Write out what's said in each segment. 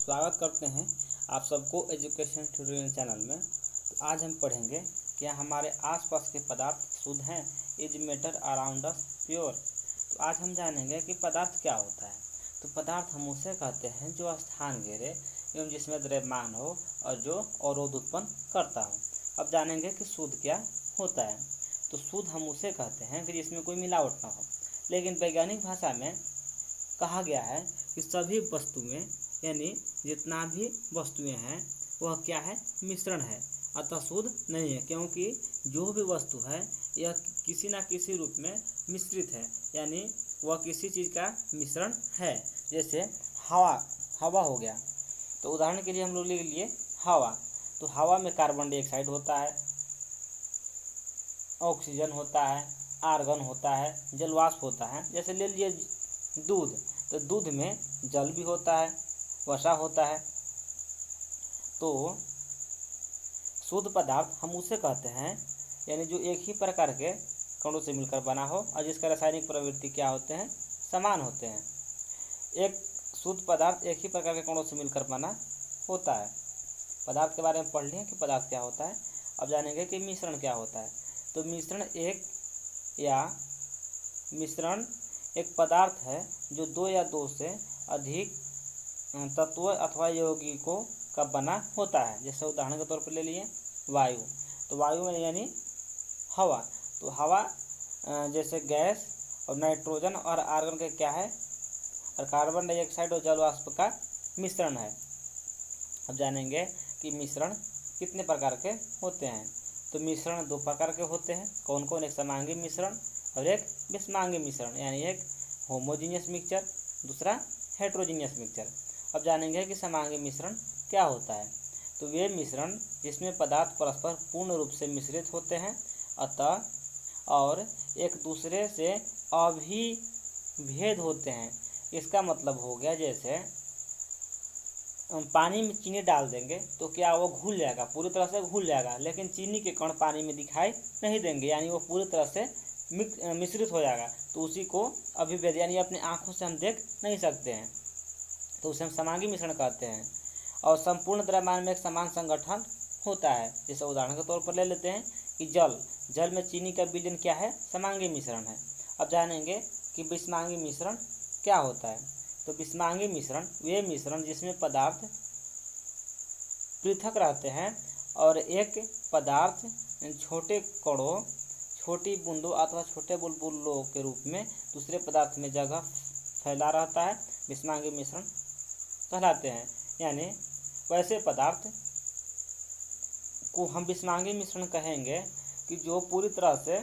स्वागत करते हैं आप सबको एजुकेशन ट्यूटोरियल चैनल में। तो आज हम पढ़ेंगे क्या हमारे आसपास के पदार्थ शुद्ध हैं। Is matter around us pure. तो आज हम जानेंगे कि पदार्थ क्या होता है। तो पदार्थ हम उसे कहते हैं जो स्थान घेरे एवं जिसमें द्रव्यमान हो और जो अवरोध उत्पन्न करता हो। अब जानेंगे कि शुद्ध क्या होता है। तो शुद्ध हम उसे कहते हैं कि जिसमें कोई मिलावट न हो, लेकिन वैज्ञानिक भाषा में कहा गया है कि सभी वस्तुएं यानी जितना भी वस्तुएं हैं वह क्या है, मिश्रण है, अतः शुद्ध नहीं है। क्योंकि जो भी वस्तु है यह किसी न किसी रूप में मिश्रित है, यानी वह किसी चीज़ का मिश्रण है। जैसे हवा हो गया, तो उदाहरण के लिए हम लोग ले लिए हवा। तो हवा में कार्बन डाइऑक्साइड होता है, ऑक्सीजन होता है, आर्गन होता है, जलवाष्प होता है। जैसे ले लिए दूध, तो दूध में जल भी होता है, वसा होता है। तो शुद्ध पदार्थ हम उसे कहते हैं यानी जो एक ही प्रकार के कणों से मिलकर बना हो और जिसका रासायनिक प्रवृत्ति क्या होते हैं, समान होते हैं। एक शुद्ध पदार्थ एक ही प्रकार के कणों से मिलकर बना होता है। पदार्थ के बारे में पढ़ लिए कि पदार्थ क्या होता है। अब जानेंगे कि मिश्रण क्या होता है। तो मिश्रण एक पदार्थ है जो दो या दो से अधिक तत्व अथवा यौगिकों का बना होता है। जैसे उदाहरण के तौर पर ले लिए वायु। तो वायु में यानी हवा, तो हवा जैसे गैस और नाइट्रोजन और आर्गन के क्या है, और कार्बन डाइऑक्साइड और जलवाष्प का मिश्रण है। अब जानेंगे कि मिश्रण कितने प्रकार के होते हैं। तो मिश्रण दो प्रकार के होते हैं। कौन कौन? एक समांगी मिश्रण और एक विषमांगी मिश्रण, यानी एक होमोजीनियस मिक्सचर, दूसरा हेट्रोजीनियस मिक्सचर। अब जानेंगे कि समांगी मिश्रण क्या होता है। तो वे मिश्रण जिसमें पदार्थ परस्पर पूर्ण रूप से मिश्रित होते हैं अतः और एक दूसरे से अभिभेद होते हैं। इसका मतलब हो गया जैसे पानी में चीनी डाल देंगे तो क्या वो घुल जाएगा, पूरी तरह से घुल जाएगा, लेकिन चीनी के कण पानी में दिखाई नहीं देंगे, यानी वो पूरी तरह से मिश्रित हो जाएगा। तो उसी को अभिभेद यानी अपनी आँखों से हम देख नहीं सकते हैं, तो उसे हम समांगी मिश्रण कहते हैं। और संपूर्ण द्रव्यमान में एक समान संगठन होता है। जैसे उदाहरण के तौर पर ले लेते हैं कि जल में चीनी का विलयन क्या है, समांगी मिश्रण है। अब जानेंगे कि विषमांगी मिश्रण क्या होता है। तो विषमांगी मिश्रण वे मिश्रण जिसमें पदार्थ पृथक रहते हैं और एक पदार्थ छोटे कणों, छोटी बूंदों अथवा छोटे बुलबुलों के रूप में दूसरे पदार्थ में जगह फैला रहता है, विषमांगी मिश्रण कहलाते हैं। यानी वैसे पदार्थ को हम विषमांगी मिश्रण कहेंगे कि जो पूरी तरह से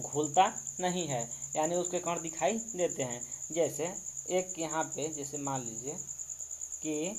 घुलता नहीं है, यानी उसके कण दिखाई देते हैं। जैसे एक यहाँ पे जैसे मान लीजिए कि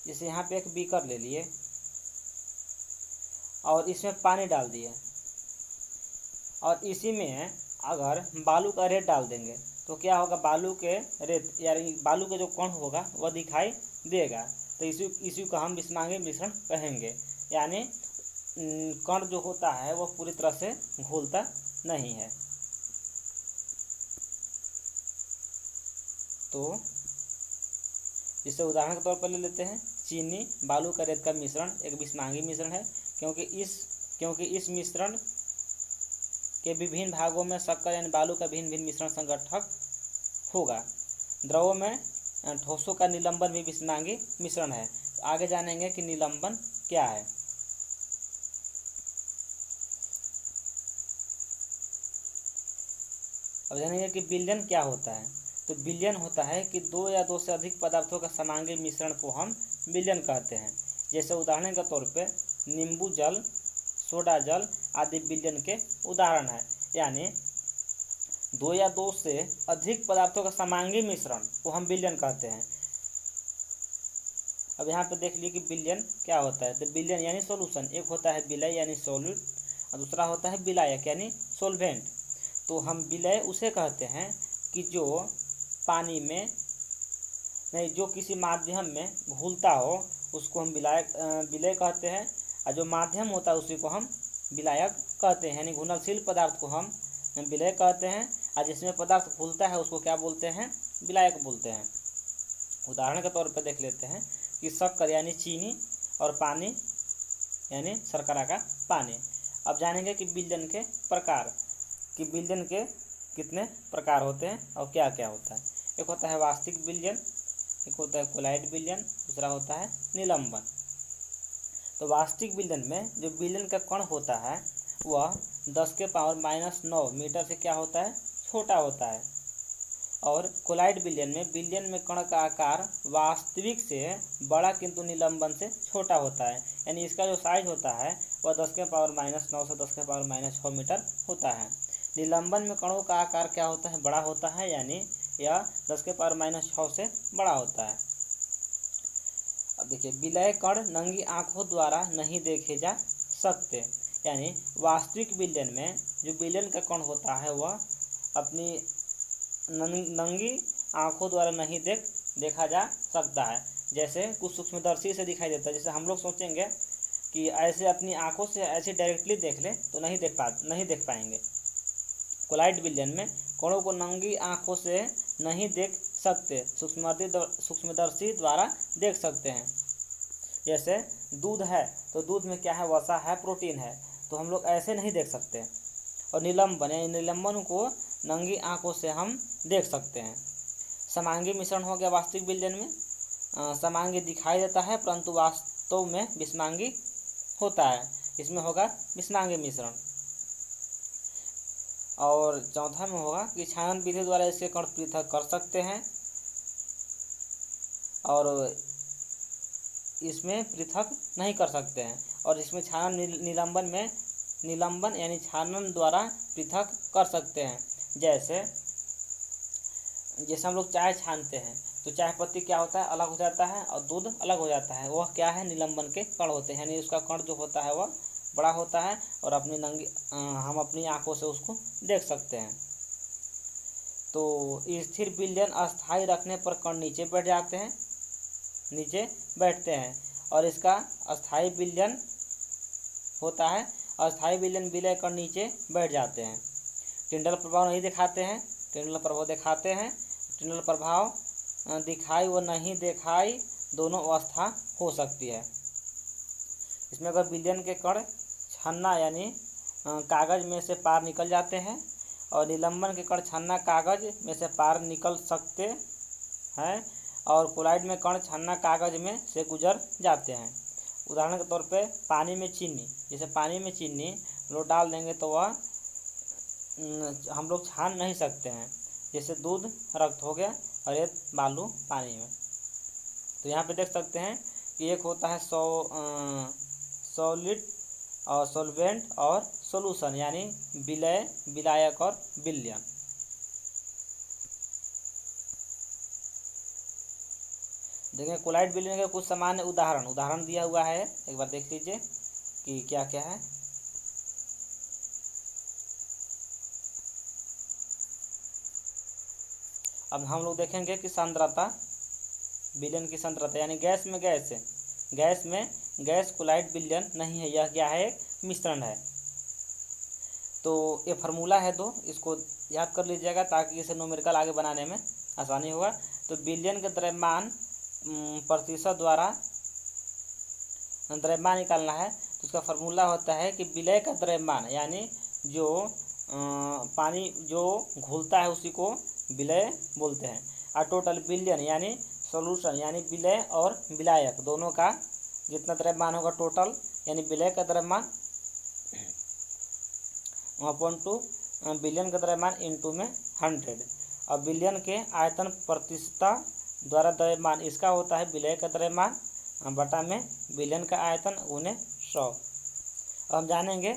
जैसे यहाँ पे एक बीकर ले लिए और इसमें पानी डाल दिए और इसी में अगर बालू का रेत डाल देंगे तो क्या होगा, बालू के रेत यानी बालू के जो कण होगा वह दिखाई देगा। तो इसी को हम विषमांगी मिश्रण कहेंगे। यानी कण जो होता है वह पूरी तरह से घुलता नहीं है। तो इसे उदाहरण के तौर पर ले लेते हैं, चीनी बालू का रेत का मिश्रण एक विषमांगी मिश्रण है, क्योंकि इस मिश्रण के विभिन्न भागों में शक्कर यानी बालू का भिन्न भिन्न मिश्रण संगठक होगा। द्रवों में ठोसों का निलंबन भी विषमांगी मिश्रण है। तो आगे जानेंगे कि निलंबन क्या है। अब जानेंगे कि विलयन क्या होता है। तो विलयन होता है कि दो या दो से अधिक पदार्थों का समांगी मिश्रण को हम विलयन कहते हैं। जैसे उदाहरण के तौर पे नींबू जल, सोडा जल आदि विलयन के उदाहरण है। यानी दो या दो से अधिक पदार्थों का समांगी मिश्रण को हम विलयन कहते हैं। अब यहाँ पे देख लीजिए कि विलयन क्या होता है। तो विलयन यानी सॉल्यूशन, एक होता है विलय यानी सॉल्यूट और दूसरा होता है विलायक यानी सॉल्वेंट। तो हम विलय उसे कहते हैं कि जो पानी में नहीं, जो किसी माध्यम में घुलता हो उसको हम विलय कहते हैं, और जो माध्यम होता है उसी को हम विलायक कहते हैं। यानी घुलनशील पदार्थ को हम विलय कहते हैं और जिसमें पदार्थ घुलता है उसको क्या बोलते हैं, विलायक बोलते हैं। उदाहरण के तौर पर देख लेते हैं कि शक्कर यानी चीनी और पानी यानी शर्करा का पानी। अब जानेंगे कि विलयन के प्रकार, कि विलयन के कितने प्रकार होते हैं और क्या क्या होता है। एक होता है वास्तविक विलयन, एक होता है कोलाइड विलयन, दूसरा होता है निलंबन। तो वास्तविक विलयन में जो विलयन का कण होता है वह 10⁻⁻9 मीटर से क्या होता है, छोटा होता है। और कोलाइड विलयन में विलयन में कण का आकार वास्तविक से बड़ा किंतु निलंबन से छोटा होता है, यानी इसका जो साइज होता है वह 10⁻⁹ से 10⁻⁶ मीटर होता है। निलंबन में कणों का आकार क्या होता है, बड़ा होता है, यानी यह 10⁻⁶ से बड़ा होता है। अब देखिए, विलय कण नंगी आंखों द्वारा नहीं देखे जा सकते, यानी वास्तविक विलयन में जो विलयन का कण होता है वह अपनी नंगी आंखों द्वारा नहीं देखा जा सकता है। जैसे कुछ सूक्ष्मदर्शी से दिखाई देता है, जैसे हम लोग सोचेंगे कि ऐसे अपनी आंखों से ऐसे डायरेक्टली देख ले तो नहीं देख पाएंगे। कोलाइड विलयन में कणों को नंगी आंखों से नहीं देख सकते, सूक्ष्मदर्शी द्वारा देख सकते हैं। जैसे दूध है तो दूध में क्या है, वसा है, प्रोटीन है, तो हम लोग ऐसे नहीं देख सकते। और निलंबन यानी निलंबन को नंगी आंखों से हम देख सकते हैं। समांगी मिश्रण हो गया वास्तविक विलयन में, समांगी दिखाई देता है परंतु वास्तव में विषमांगी होता है, इसमें होगा विषमांगी मिश्रण। और चौथा में होगा कि छानन विधि द्वारा इसके कण पृथक कर सकते हैं, और इसमें पृथक नहीं कर सकते हैं। और इसमें छानन निलंबन यानी छानन द्वारा पृथक कर सकते हैं। जैसे हम लोग चाय छानते हैं तो चाय पत्ती क्या होता है, अलग हो जाता है, और दूध अलग हो जाता है, वह क्या है, निलंबन के कण होते हैं, यानी उसका कण जो होता है वह बड़ा होता है और हम अपनी आंखों से उसको देख सकते हैं। तो स्थिर विलयन अस्थायी रखने पर कण नीचे बैठते हैं, और इसका अस्थायी विलयन होता है, अस्थायी विलयन विलय कण नीचे बैठ जाते हैं। टिंडल प्रभाव नहीं दिखाते हैं, टिंडल प्रभाव दिखाते हैं। टिंडल प्रभाव दिखाई व नहीं दिखाई दोनों अवस्था हो सकती है। इसमें अगर विलयन के कण छन्ना यानी कागज में से पार निकल जाते हैं, और निलंबन के कण छन्ना कागज में से पार निकल सकते हैं, और कोलाइड में कण छन्ना कागज में से गुजर जाते हैं। उदाहरण के तौर पे पानी में चीनी, जैसे पानी में चीनी लोग डाल देंगे तो वह हम लोग छान नहीं सकते हैं। जैसे दूध रक्त हो गया और ये बालू पानी में। तो यहाँ पे देख सकते हैं कि एक होता है सॉलिड और सॉल्वेंट और सॉल्यूशन, यानी विलय, विलायक और विलयन। देखें कोलाइड विलयन के कुछ सामान्य उदाहरण दिया हुआ है, एक बार देख लीजिए कि क्या क्या है। अब हम लोग देखेंगे कि सांद्रता, विलयन की सांद्रता, यानी गैस में गैस कोलाइड विलयन नहीं है, यह क्या है, एक मिश्रण है। तो ये फार्मूला है दो, इसको याद कर लीजिएगा ताकि इसे न्यूमेरिकल आगे बनाने में आसानी होगा। तो विलयन के द्रव्यमान प्रतिशत द्वारा द्रव्यमान निकालना है, तो उसका फार्मूला होता है कि विलय का द्रव्यमान, यानी जो पानी जो घुलता है उसी को विलय बोलते हैं, और टोटल विलयन यानी सॉल्यूशन यानी विलय और विलायक दोनों का जितना द्रव्यमान होगा टोटल, यानी विलय का द्रव्यमान अपॉन टू विलयन का द्रव्यमान इंटू में 100, और विलयन के आयतन प्रतिशतता द्वारा द्रव्यमान, इसका होता है विलय का द्रव्यमान बटा में विलयन का आयतन गुने 100। अब हम जानेंगे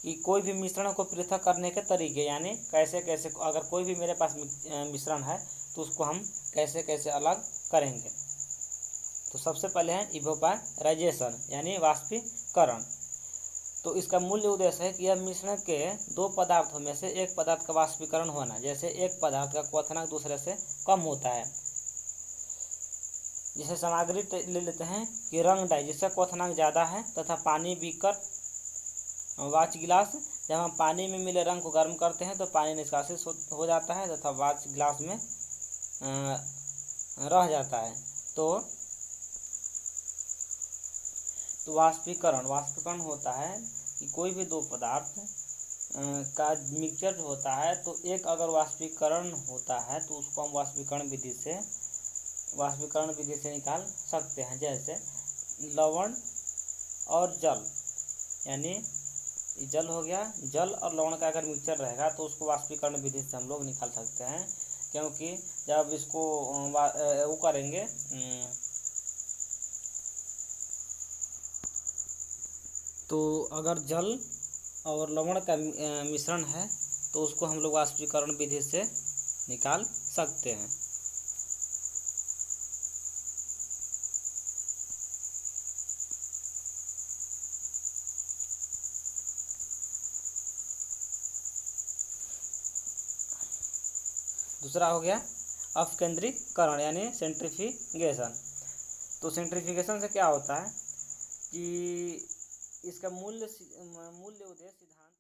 कि कोई भी मिश्रण को पृथक करने के तरीके, यानी कैसे कैसे, अगर कोई भी मेरे पास मिश्रण है तो उसको हम कैसे कैसे अलग करेंगे। तो सबसे पहले है इवेपोराइजेशन यानी वाष्पीकरण। तो इसका मूल्य उद्देश्य है कि यह मिश्रण के दो पदार्थों में से एक पदार्थ का वाष्पीकरण होना, जैसे एक पदार्थ का क्वथनांक दूसरे से कम होता है। जैसे सामग्री ले लेते हैं कि रंग डाई, जिसका क्वथनांक ज़्यादा है, तथा पानी, बीकर, वाच गिलास जब हम पानी में मिले रंग को गर्म करते हैं तो पानी निष्कासित हो जाता है तथा वाष्प ग्लास में रह जाता है। तो वाष्पीकरण होता है कि कोई भी दो पदार्थ का मिक्सचर होता है, तो एक अगर वाष्पीकरण होता है तो उसको हम वाष्पीकरण विधि से निकाल सकते हैं। जैसे लवण और जल, यानी जल हो गया, जल और लवण का अगर मिक्सचर रहेगा तो उसको वाष्पीकरण विधि से हम लोग निकाल सकते हैं, क्योंकि जब इसको वो करेंगे तो अगर जल और लवण का मिश्रण है तो उसको हम लोग वाष्पीकरण विधि से निकाल सकते हैं। दूसरा हो गया अपकेंद्रीकरण यानी सेंट्रीफ्यूगेशन। तो सेंट्रीफ्यूगेशन से क्या होता है कि इसका मूल उद्देश्य सिद्धांत